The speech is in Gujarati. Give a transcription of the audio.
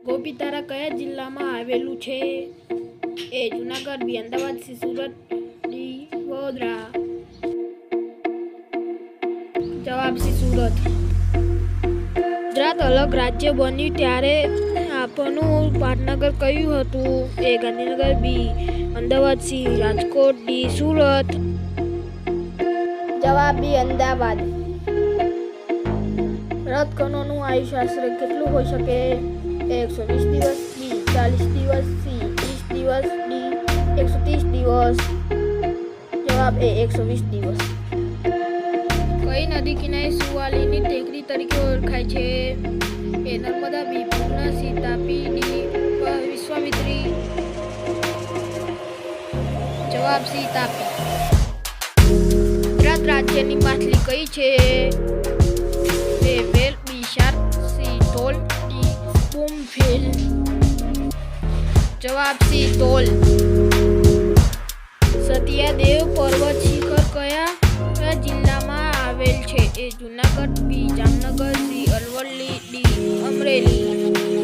ગોપીતારા કયા જિલ્લામાં આવેલું છે? એ જુનાગઢ, બી અમદાવાદ, સી સુરત, ડી વડોદરા. જવાબ સી સુરત. ગુજરાત અલગ રાજ્ય બન્યું ત્યારે આપનું પાટનગર કયું હતું? એ ગાંધીનગર, બી અમદાવાદ, સી રાજકોટ, ડી સુરત. જવાબ બી અમદાવાદ. રથકણોનું આયુષ્ય આશરે કેટલું હોઈ શકે? એ 120 દિવસ, બી 40 દિવસ, સી 30 દિવસ, ડી 130 દિવસ. જવાબ એ 120 દિવસ. કઈ નદી કિનારે સુવાલીની ટેકરી તરીકે ઓળખાય છે? એ નર્મદા, બી પૂર્ણા, સી તાપી, ડી વિશ્વામિત્રી. જવાબ સી તાપી. ગુજરાત રાજ્યની માછલી કઈ છે? એ વેલ, બી શાર્ક, સી ઢોલ, ડી બૂમફિલ. જવાબ સી ઢોલ. સતિયાદેવ પર્વત શિખર કયા જિલ્લામાં આવેલ છે? એ જુનાગઢ, બી જામનગર, સી અરવલ્લી, ડી અમરેલી.